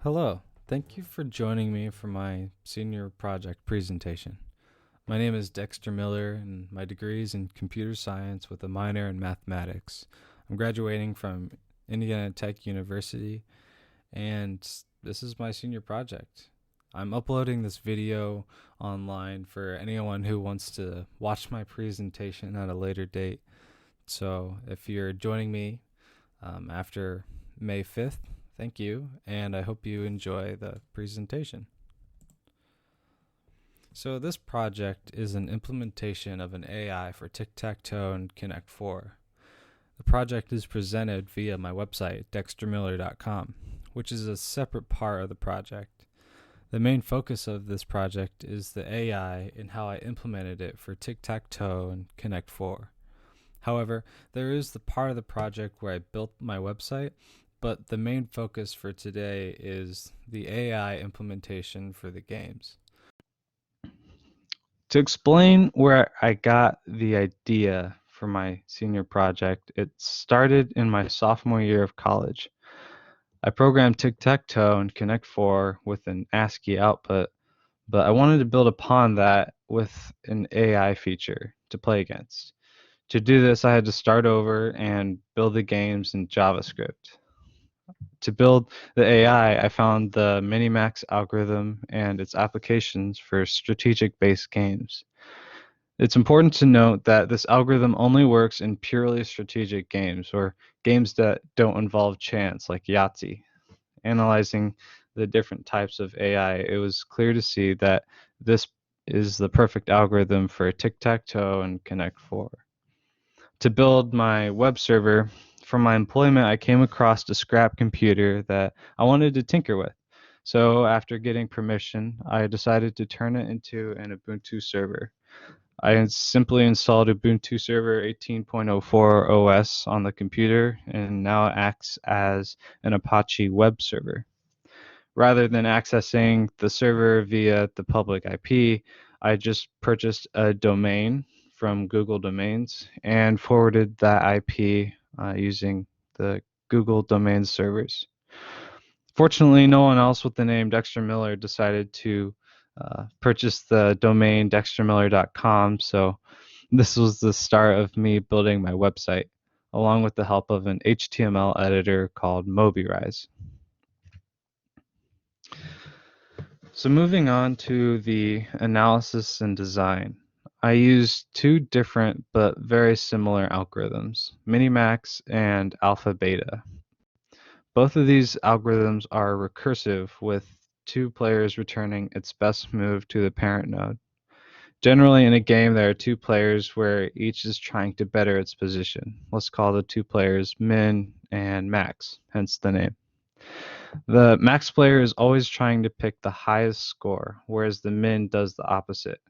Hello, thank you for joining me for my senior project presentation. My name is Dexter Miller, and my degree is in computer science with a minor in mathematics. I'm graduating from Indiana Tech University, and this is my senior project. I'm uploading this video online for anyone who wants to watch my presentation at a later date. So if you're joining me after May 5th, thank you, and I hope you enjoy the presentation. So this project is an implementation of an AI for Tic-Tac-Toe and Connect 4. The project is presented via my website, dextermiller.com, which is a separate part of the project. The main focus of this project is the AI and how I implemented it for Tic-Tac-Toe and Connect 4. However, there is the part of the project where I built my website, but the main focus for today is the AI implementation for the games. To explain where I got the idea for my senior project, it started in my sophomore year of college. I programmed Tic-Tac-Toe and Connect 4 with an ASCII output, but I wanted to build upon that with an AI feature to play against. To do this, I had to start over and build the games in JavaScript. To build the AI, I found the Minimax algorithm and its applications for strategic-based games. It's important to note that this algorithm only works in purely strategic games or games that don't involve chance, like Yahtzee. Analyzing the different types of AI, it was clear to see that this is the perfect algorithm for Tic-Tac-Toe and Connect 4. To build my web server, for my employment, I came across a scrap computer that I wanted to tinker with. So after getting permission, I decided to turn it into an Ubuntu server. I simply installed Ubuntu Server 18.04 OS on the computer, and now it acts as an Apache web server. Rather than accessing the server via the public IP, I just purchased a domain from Google Domains and forwarded that IP using the Google Domains servers. Fortunately, no one else with the name Dexter Miller decided to purchase the domain dextermiller.com, so this was the start of me building my website, along with the help of an HTML editor called Mobirise. So moving on to the analysis and design, I used two different but very similar algorithms, Minimax and Alpha Beta. Both of these algorithms are recursive, with two players returning its best move to the parent node. Generally, in a game, there are two players where each is trying to better its position. Let's call the two players Min and Max, hence the name. The Max player is always trying to pick the highest score, whereas the Min does the opposite.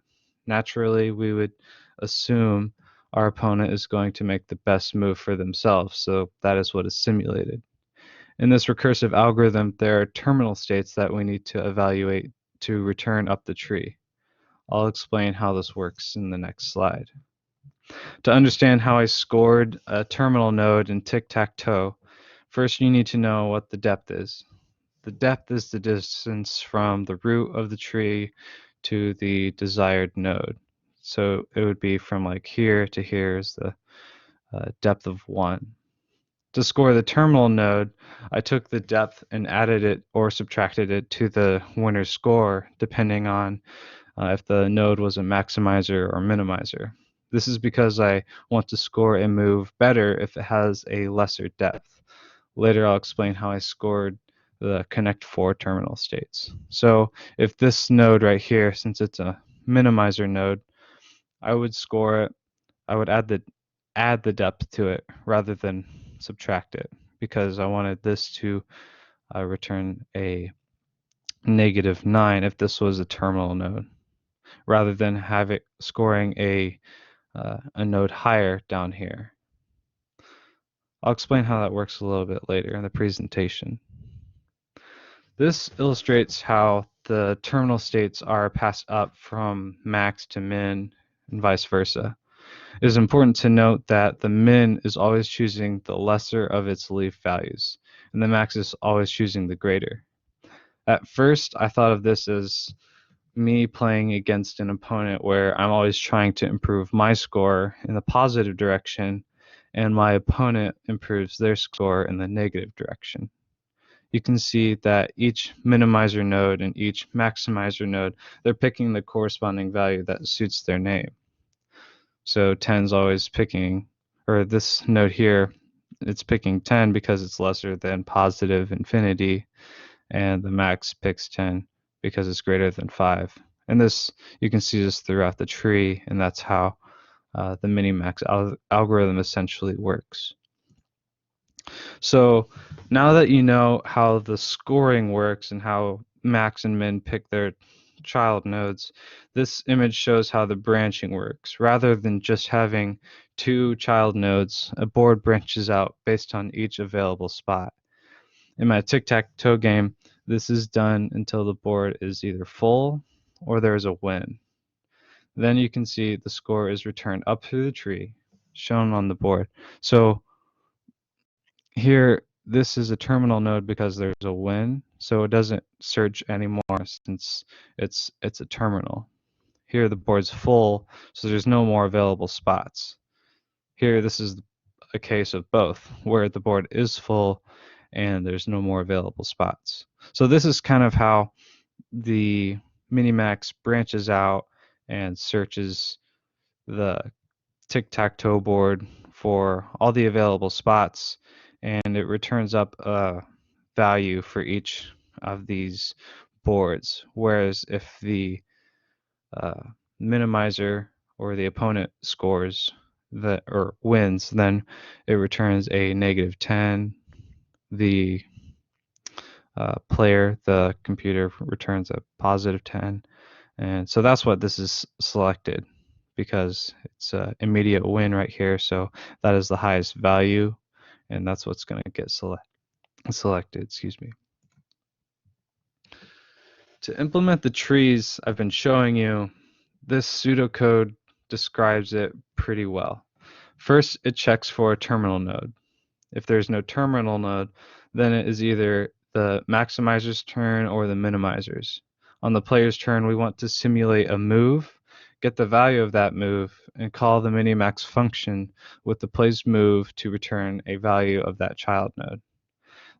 Naturally, we would assume our opponent is going to make the best move for themselves, so that is what is simulated. In this recursive algorithm, there are terminal states that we need to evaluate to return up the tree. I'll explain how this works in the next slide. To understand how I scored a terminal node in tic-tac-toe, first you need to know what the depth is. The depth is the distance from the root of the tree to the desired node. So it would be from like here to here is the depth of 1. To score the terminal node, I took the depth and added it or subtracted it to the winner's score, depending on if the node was a maximizer or minimizer. This is because I want to score a move better if it has a lesser depth. Later I'll explain how I scored the Connect 4 terminal states. So if this node right here, since it's a minimizer node, I would score it, I would add the depth to it rather than subtract it, because I wanted this to return a -9 if this was a terminal node, rather than have it scoring a node higher down here. I'll explain how that works a little bit later in the presentation. This illustrates how the terminal states are passed up from max to min and vice versa. It is important to note that the min is always choosing the lesser of its leaf values, and the max is always choosing the greater. At first, I thought of this as me playing against an opponent where I'm always trying to improve my score in the positive direction, and my opponent improves their score in the negative direction. You can see that each minimizer node and each maximizer node, they're picking the corresponding value that suits their name. So 10 is always picking, or this node here, it's picking 10 because it's lesser than positive infinity, and the max picks 10 because it's greater than 5. And this, you can see this throughout the tree, and that's how the minimax algorithm essentially works. So now that you know how the scoring works and how max and min pick their child nodes, this image shows how the branching works. Rather than just having two child nodes, a board branches out based on each available spot. In my tic-tac-toe game, this is done until the board is either full or there is a win. Then you can see the score is returned up through the tree, shown on the board. So here, this is a terminal node because there's a win, so it doesn't search anymore since it's a terminal. Here the board's full, so there's no more available spots. Here this is a case of both, where the board is full and there's no more available spots. So this is kind of how the Minimax branches out and searches the tic-tac-toe board for all the available spots, and it returns up a value for each of these boards. Whereas if the uh, minimizer or the opponent scores that or wins, then it returns a -10. The player, the computer, returns a +10. And so that's what this is selected, because it's an immediate win right here. So that is the highest value, and that's what's going to get selected. Excuse me. To implement the trees I've been showing you, this pseudocode describes it pretty well. First, it checks for a terminal node. If there's no terminal node, then it is either the maximizer's turn or the minimizer's. On the player's turn, we want to simulate a move, get the value of that move, and call the minimax function with the play's move to return a value of that child node.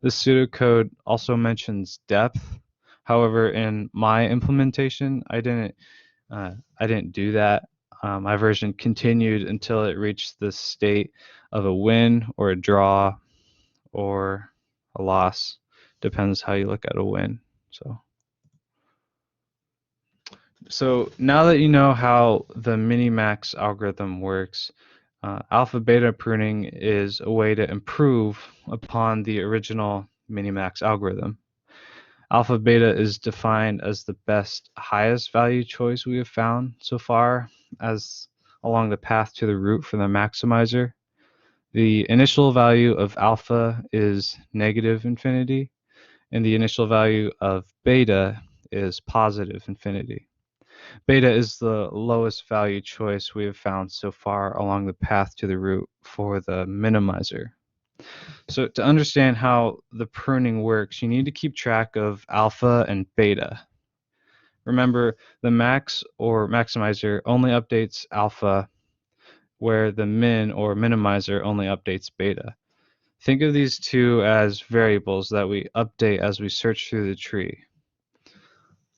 This pseudocode also mentions depth. However, in my implementation, I didn't do that. My version continued until it reached the state of a win or a draw or a loss. Depends how you look at a win. So now that you know how the minimax algorithm works, alpha beta pruning is a way to improve upon the original minimax algorithm. Alpha beta is defined as the best highest value choice we have found so far as along the path to the root for the maximizer. The initial value of alpha is -infinity, and the initial value of beta is +infinity. Beta is the lowest value choice we have found so far along the path to the root for the minimizer. So to understand how the pruning works, you need to keep track of alpha and beta. Remember, the max or maximizer only updates alpha, where the min or minimizer only updates beta. Think of these two as variables that we update as we search through the tree.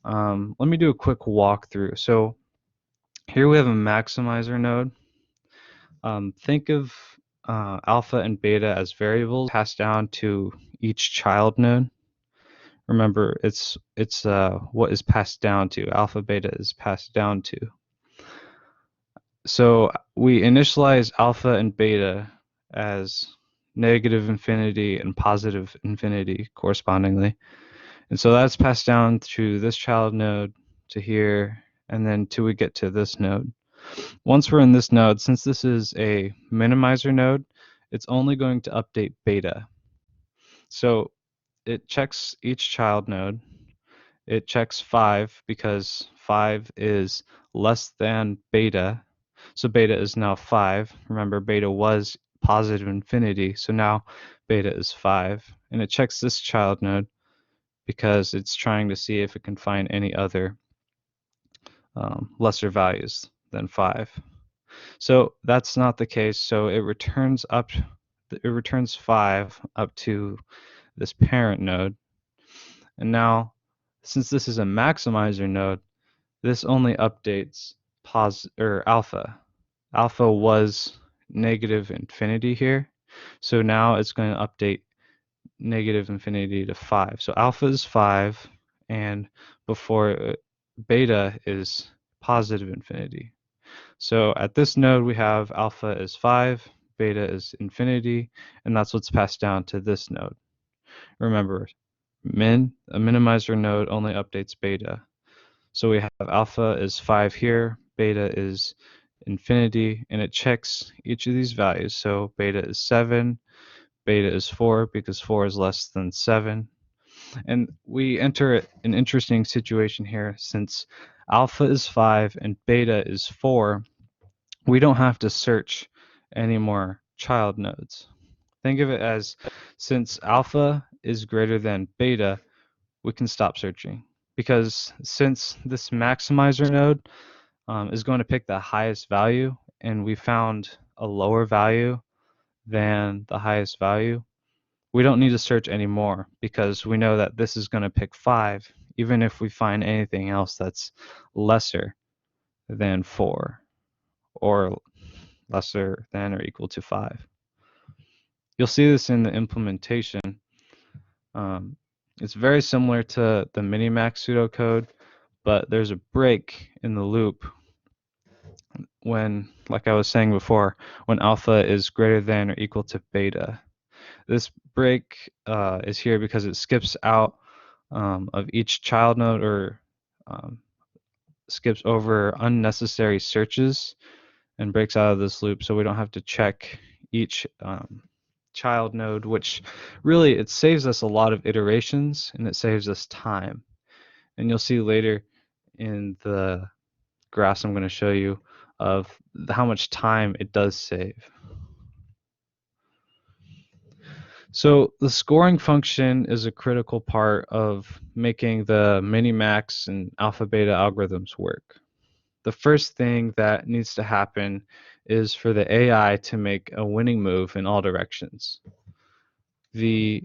Let me do a quick walkthrough. So here we have a maximizer node. Think of alpha and beta as variables passed down to each child node. Remember, it's what is passed down to. Alpha beta is passed down to. So we initialize alpha and beta as -infinity and +infinity correspondingly. And so that's passed down to this child node, to here, and then till we get to this node. Once we're in this node, since this is a minimizer node, it's only going to update beta. So it checks each child node. It checks 5 because 5 is less than beta. So beta is now 5. Remember, beta was +infinity, so now beta is 5. And it checks this child node. because it's trying to see if it can find any other lesser values than 5. So that's not the case. So it returns 5 up to this parent node. And now, since this is a maximizer node, this only updates alpha. Alpha was negative infinity here. So now it's going to update negative infinity to 5. So alpha is 5, and before beta is positive infinity. So at this node, we have alpha is 5, beta is infinity, and that's what's passed down to this node. Remember, a minimizer node only updates beta. So we have alpha is 5 here, beta is infinity, and it checks each of these values. So beta is 7, beta is 4 because 4 is less than 7. And we enter an interesting situation here. Since alpha is 5 and beta is 4, we don't have to search any more child nodes. Think of it as, since alpha is greater than beta, we can stop searching. Because since this maximizer node is going to pick the highest value, and we found a lower value than the highest value, we don't need to search anymore because we know that this is going to pick 5, even if we find anything else that's lesser than 4 or lesser than or equal to 5. You'll see this in the implementation. It's very similar to the Minimax pseudocode, but there's a break in the loop when, like I was saying before, when alpha is greater than or equal to beta. This break is here because it skips out of each child node, or skips over unnecessary searches and breaks out of this loop, so we don't have to check each child node, which really, it saves us a lot of iterations and it saves us time. And you'll see later in the graphs I'm going to show you of how much time it does save. So the scoring function is a critical part of making the minimax and alpha beta algorithms work. The first thing that needs to happen is for the AI to make a winning move in all directions. The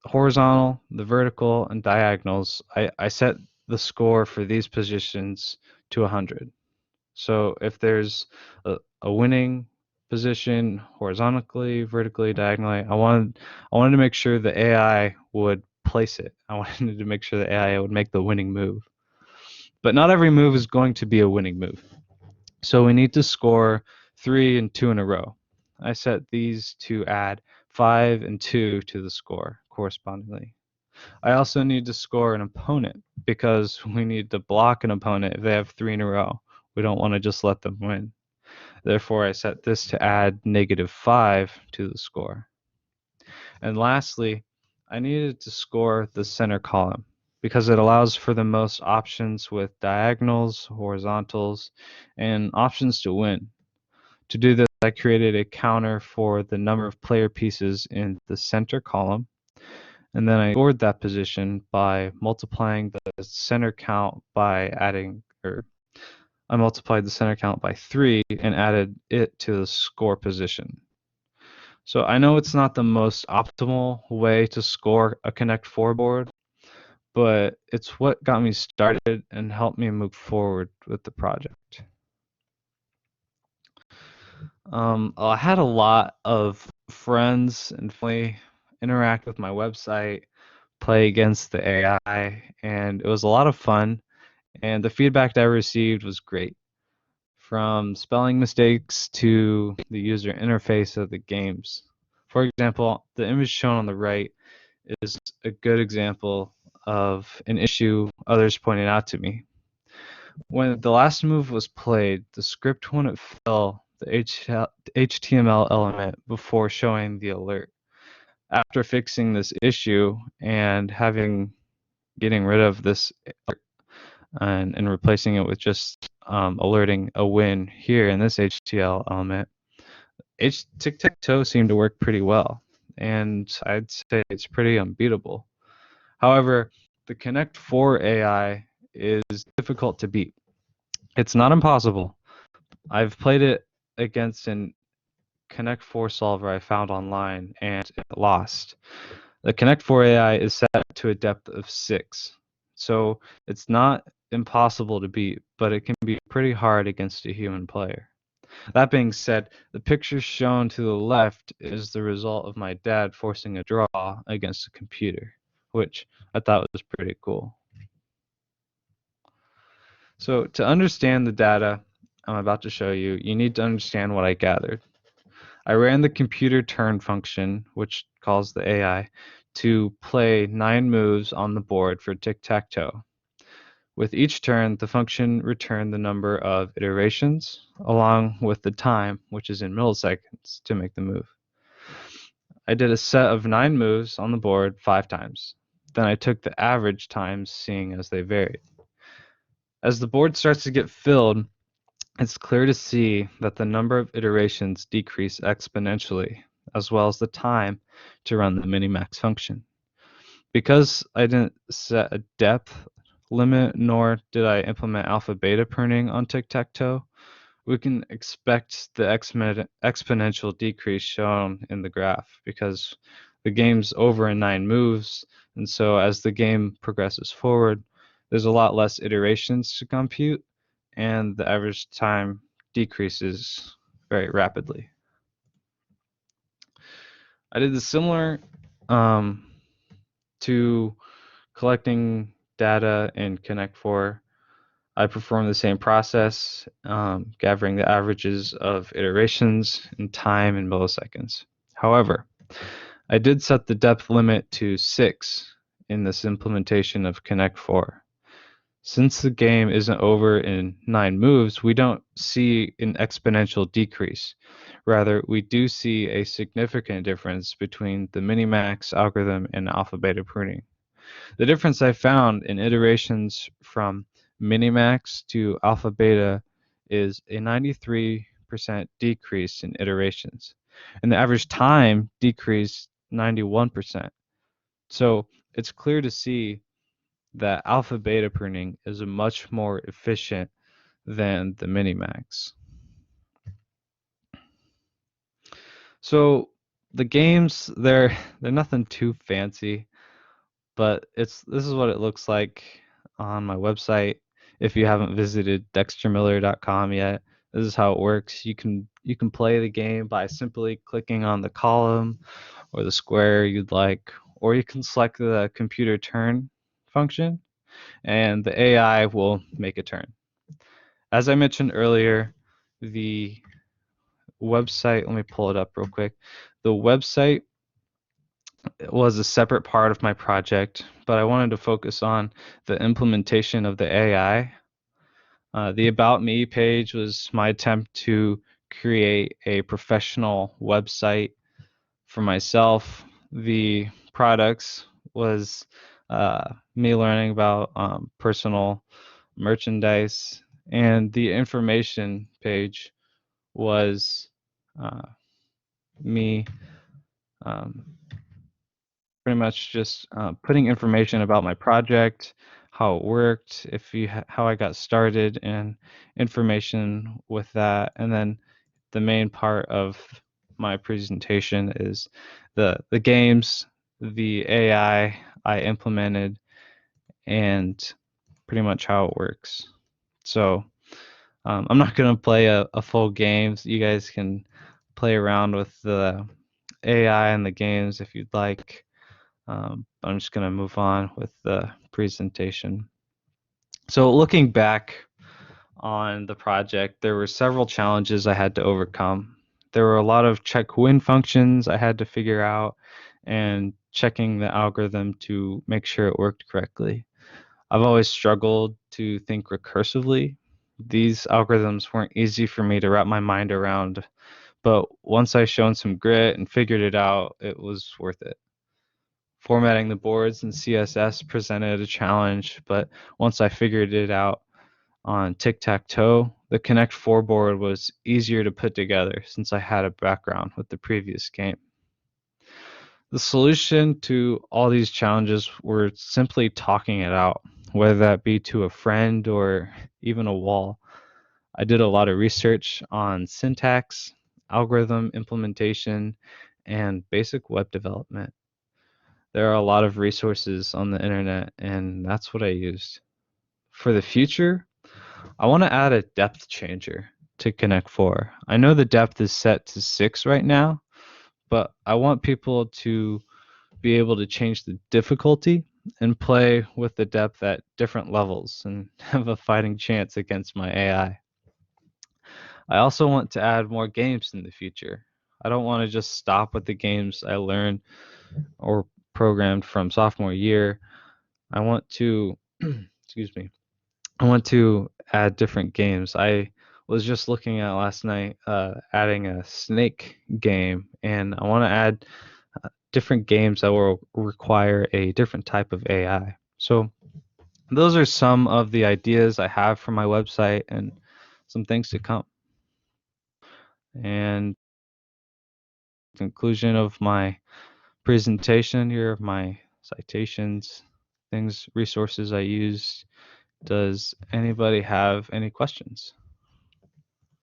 horizontal, the vertical, and diagonals, I set the score for these positions to 100. So if there's a winning position horizontally, vertically, diagonally, I wanted to make sure the AI would place it. I wanted to make sure the AI would make the winning move. But not every move is going to be a winning move. So we need to score 3 and 2 in a row. I set these to add 5 and 2 to the score correspondingly. I also need to score an opponent because we need to block an opponent if they have 3 in a row. We don't want to just let them win. Therefore, I set this to add -5 to the score. And lastly, I needed to score the center column because it allows for the most options with diagonals, horizontals, and options to win. To do this, I created a counter for the number of player pieces in the center column, and then I scored that position by multiplying the center count by I multiplied the center count by 3 and added it to the score position. So I know it's not the most optimal way to score a Connect 4 board, but it's what got me started and helped me move forward with the project. I had a lot of friends and family interact with my website, play against the AI, and it was a lot of fun. And the feedback that I received was great, from spelling mistakes to the user interface of the games. For example, the image shown on the right is a good example of an issue others pointed out to me. When the last move was played, the script wouldn't fill the HTML element before showing the alert. After fixing this issue and getting rid of this alert and replacing it with just alerting a win here in this HTML element, Tic-Tac-Toe seemed to work pretty well, and I'd say it's pretty unbeatable. However, The Connect 4 AI is difficult to beat. It's not impossible. I've played it against an Connect 4 solver I found online and it lost. The Connect 4 AI is set to a depth of 6, so it's not impossible to beat, but it can be pretty hard against a human player. That being said, the picture shown to the left is the result of my dad forcing a draw against a computer, which I thought was pretty cool. So to understand the data I'm about to show you, you need to understand what I gathered. I ran the computer turn function, which calls the AI, to play 9 moves on the board for tic-tac-toe. With each turn, the function returned the number of iterations along with the time, which is in milliseconds, to make the move. I did a set of 9 moves on the board 5 times. Then I took the average times, seeing as they varied. As the board starts to get filled, it's clear to see that the number of iterations decrease exponentially, as well as the time to run the minimax function. Because I didn't set a depth limit, nor did I implement alpha beta pruning on tic-tac-toe, we can expect the exponential decrease shown in the graph because the game's over in 9 moves, and so as the game progresses forward, there's a lot less iterations to compute, and the average time decreases very rapidly. I did the similar to collecting data in Connect 4. I performed the same process, gathering the averages of iterations in time in milliseconds. However, I did set the depth limit to 6 in this implementation of Connect 4. Since the game isn't over in 9 moves, we don't see an exponential decrease. Rather, we do see a significant difference between the minimax algorithm and alpha beta pruning. The difference I found in iterations from minimax to alpha beta is a 93% decrease in iterations, and the average time decreased 91%. So it's clear to see that alpha beta pruning is much more efficient than the minimax. So the games, they're nothing too fancy, but this is what it looks like on my website. If you haven't visited dextermiller.com yet, this is how it works. You can play the game by simply clicking on the column or the square you'd like, or you can select the computer turn function and the AI will make a turn. As I mentioned earlier, the website, let me pull it up real quick. The website was a separate part of my project, but I wanted to focus on the implementation of the AI. The About Me page was my attempt to create a professional website for myself. The products was me learning about personal merchandise, and the information page was me um, pretty much just putting information about my project, how it worked, how I got started, and information with that. And then the main part of my presentation is the games, the AI I implemented, and pretty much how it works. So I'm not going to play a full game. So you guys can play around with the AI and the games if you'd like. I'm just going to move on with the presentation. So looking back on the project, there were several challenges I had to overcome. There were a lot of check win functions I had to figure out and checking the algorithm to make sure it worked correctly. I've always struggled to think recursively. These algorithms weren't easy for me to wrap my mind around, but once I shown some grit and figured it out, it was worth it. Formatting the boards in CSS presented a challenge, but once I figured it out on tic-tac-toe, the Connect 4 board was easier to put together since I had a background with the previous game. The solution to all these challenges were simply talking it out, whether that be to a friend or even a wall. I did a lot of research on syntax, algorithm implementation, and basic web development. There are a lot of resources on the internet, and that's what I used. For the future, I want to add a depth changer to Connect 4. I know the depth is set to 6 right now, but I want people to be able to change the difficulty and play with the depth at different levels and have a fighting chance against my AI. I also want to add more games in the future. I don't want to just stop with the games I learned or programmed from sophomore year. I want to, excuse me, I want to add different games. I was just looking at last night adding a snake game, and I want to add different games that will require a different type of AI. So those are some of the ideas I have for my website and some things to come. And conclusion of my presentation here of my citations, things, resources I used. Does anybody have any questions?